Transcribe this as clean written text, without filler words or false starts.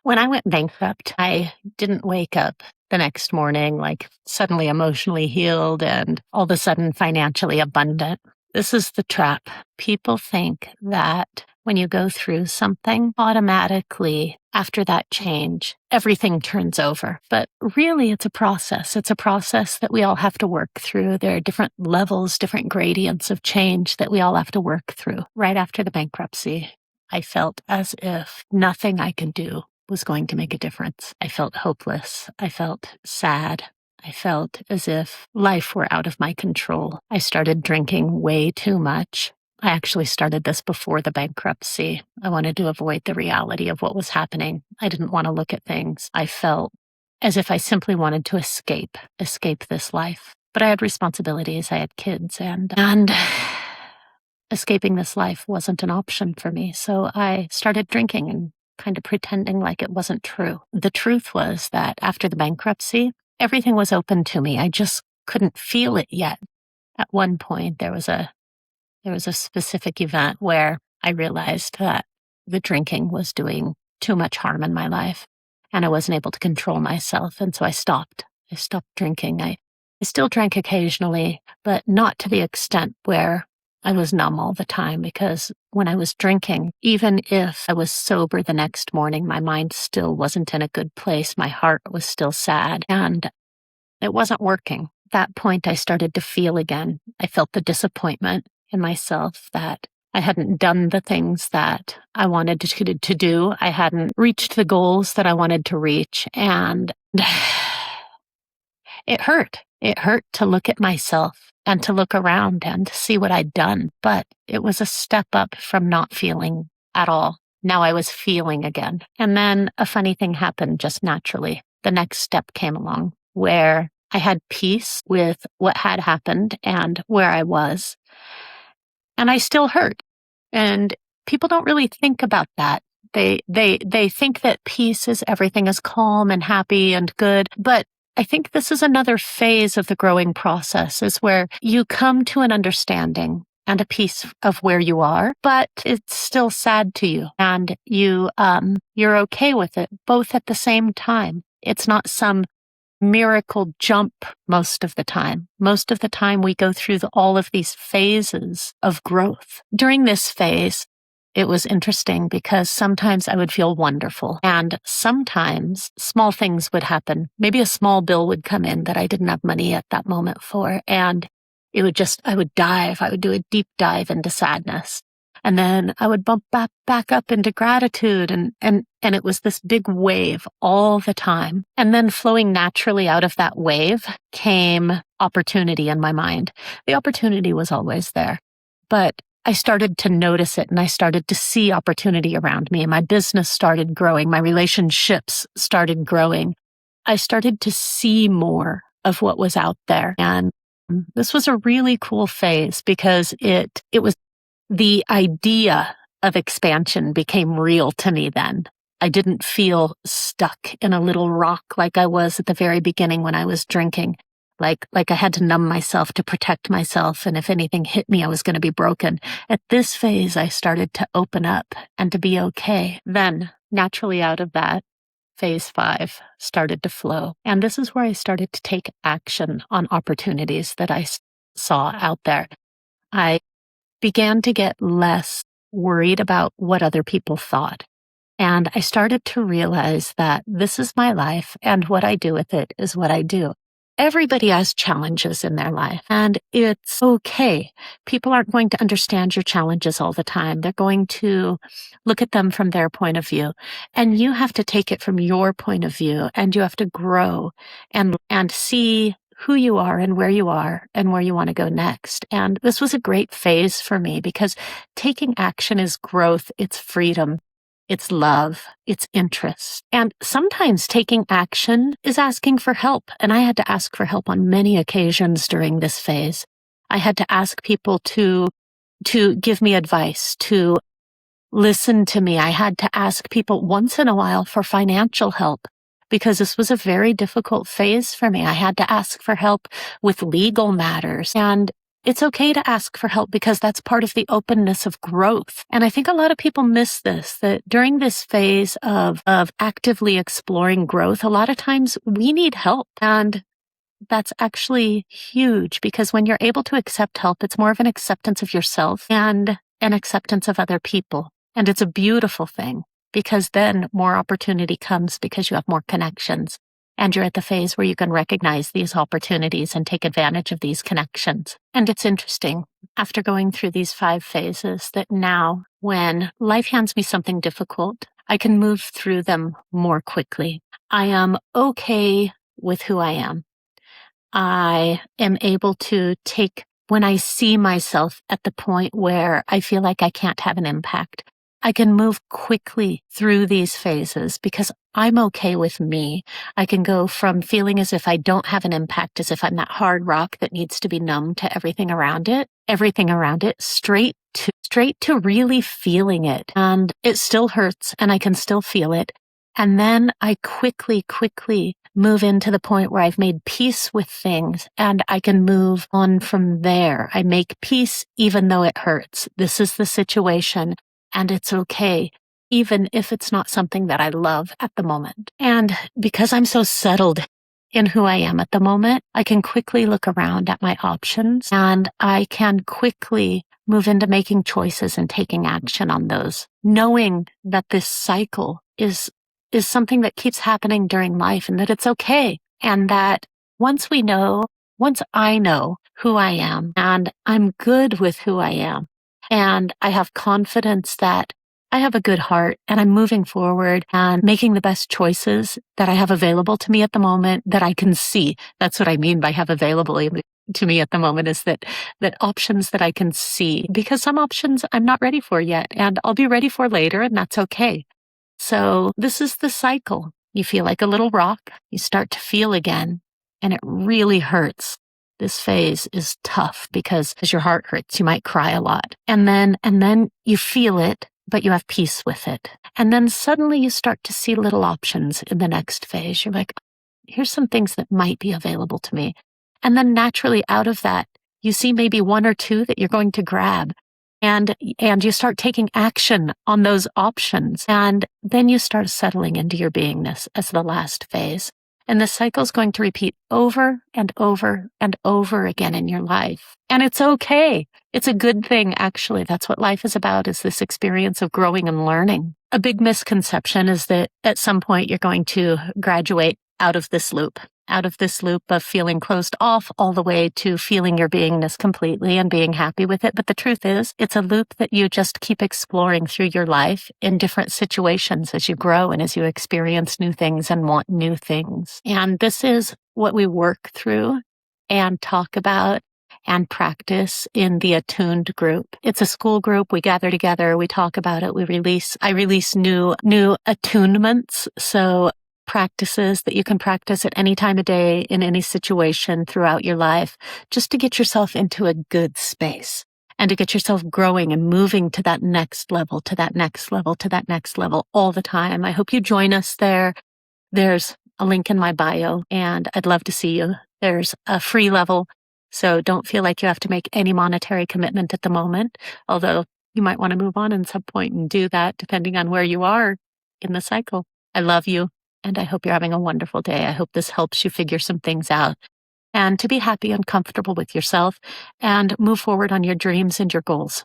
When I went bankrupt, I didn't wake up the next morning like suddenly emotionally healed and all of a sudden financially abundant. This is the trap. People think that when you go through something, automatically after that change, everything turns over. But really, it's a process. It's a process that we all have to work through. There are different levels, different gradients of change that we all have to work through. Right after the bankruptcy, I felt as if nothing I could do was going to make a difference. I felt hopeless. I felt sad. I felt as if life were out of my control. I started drinking way too much. I actually started this before the bankruptcy. I wanted to avoid the reality of what was happening. I didn't want to look at things. I felt as if I simply wanted to escape this life. But I had responsibilities. I had kids and escaping this life wasn't an option for me. So I started drinking and kind of pretending like it wasn't true. The truth was that after the bankruptcy, everything was open to me. I just couldn't feel it yet. At one point, there was a specific event where I realized that the drinking was doing too much harm in my life and I wasn't able to control myself. And so I stopped. I stopped drinking. I still drank occasionally, but not to the extent where I was numb all the time, because when I was drinking, even if I was sober the next morning, my mind still wasn't in a good place. My heart was still sad and it wasn't working. At that point, I started to feel again. I felt the disappointment in myself that I hadn't done the things that I wanted to do. I hadn't reached the goals that I wanted to reach. And it hurt. It hurt to look at myself and to look around and to see what I'd done. But it was a step up from not feeling at all. Now I was feeling again. And then a funny thing happened just naturally. The next step came along where I had peace with what had happened and where I was. And I still hurt. And people don't really think about that. They think that peace is everything is calm and happy and good. But I think this is another phase of the growing process, is where you come to an understanding and a piece of where you are, but it's still sad to you, and you're okay with it both at the same time. It's not some miracle jump most of the time. Most of the time we go through all of these phases of growth. During this phase, it was interesting because sometimes I would feel wonderful and sometimes small things would happen. Maybe a small bill would come in that I didn't have money at that moment for. And I would do a deep dive into sadness. And then I would bump back up into gratitude. And it was this big wave all the time. And then flowing naturally out of that wave came opportunity in my mind. The opportunity was always there, but I started to notice it and I started to see opportunity around me. My business started growing. My relationships started growing. I started to see more of what was out there. And this was a really cool phase because it was the idea of expansion became real to me then. I didn't feel stuck in a little rock like I was at the very beginning when I was drinking. Like I had to numb myself to protect myself, and if anything hit me, I was going to be broken. At this phase, I started to open up and to be okay. Then, naturally out of that, phase 5 started to flow. And this is where I started to take action on opportunities that I saw out there. I began to get less worried about what other people thought. And I started to realize that this is my life, and what I do with it is what I do. Everybody has challenges in their life, and it's okay. People aren't going to understand your challenges all the time. They're going to look at them from their point of view, and you have to take it from your point of view, and you have to grow and see who you are and where you want to go next. And this was a great phase for me because taking action is growth, it's freedom. It's love, it's interest. And sometimes taking action is asking for help. And I had to ask for help on many occasions during this phase. I had to ask people to give me advice, to listen to me. I had to ask people once in a while for financial help because this was a very difficult phase for me. I had to ask for help with legal matters. And it's okay to ask for help because that's part of the openness of growth. And I think a lot of people miss this, that during this phase of actively exploring growth, a lot of times we need help. And that's actually huge because when you're able to accept help, it's more of an acceptance of yourself and an acceptance of other people. And it's a beautiful thing because then more opportunity comes because you have more connections. And you're at the phase where you can recognize these opportunities and take advantage of these connections. And it's interesting, after going through these 5 phases, that now when life hands me something difficult, I can move through them more quickly. I am okay with who I am. I am able to take, when I see myself at the point where I feel like I can't have an impact, I can move quickly through these phases because I'm okay with me. I can go from feeling as if I don't have an impact, as if I'm that hard rock that needs to be numb to everything around it, straight to really feeling it. And it still hurts and I can still feel it. And then I quickly move into the point where I've made peace with things and I can move on from there. I make peace even though it hurts. This is the situation and it's okay, even if it's not something that I love at the moment. And because I'm so settled in who I am at the moment, I can quickly look around at my options and I can quickly move into making choices and taking action on those, knowing that this cycle is something that keeps happening during life and that it's okay. And that once I know who I am and I'm good with who I am and I have confidence that I have a good heart and I'm moving forward and making the best choices that I have available to me at the moment that I can see. That's what I mean by have available to me at the moment is that options that I can see, because some options I'm not ready for yet and I'll be ready for later and that's okay. So this is the cycle. You feel like a little rock, you start to feel again, and it really hurts. This phase is tough because as your heart hurts, you might cry a lot. And then you feel it, but you have peace with it. And then suddenly you start to see little options in the next phase. You're like, here's some things that might be available to me. And then naturally out of that, you see maybe 1 or 2 that you're going to grab. And you start taking action on those options. And then you start settling into your beingness as the last phase. And the cycle is going to repeat over and over and over again in your life. And it's okay. It's a good thing, actually. That's what life is about, is this experience of growing and learning. A big misconception is that at some point you're going to graduate out of this loop of feeling closed off all the way to feeling your beingness completely and being happy with it. But the truth is, it's a loop that you just keep exploring through your life in different situations as you grow and as you experience new things and want new things. And this is what we work through and talk about and practice in the Attuned group. It's a school group. We gather together, we talk about it, I release new attunements. So practices that you can practice at any time of day, in any situation throughout your life, just to get yourself into a good space and to get yourself growing and moving to that next level, all the time. I hope you join us there. There's a link in my bio and I'd love to see you. There's a free level, so don't feel like you have to make any monetary commitment at the moment, although you might want to move on at some point and do that depending on where you are in the cycle. I love you. And I hope you're having a wonderful day. I hope this helps you figure some things out and to be happy and comfortable with yourself and move forward on your dreams and your goals.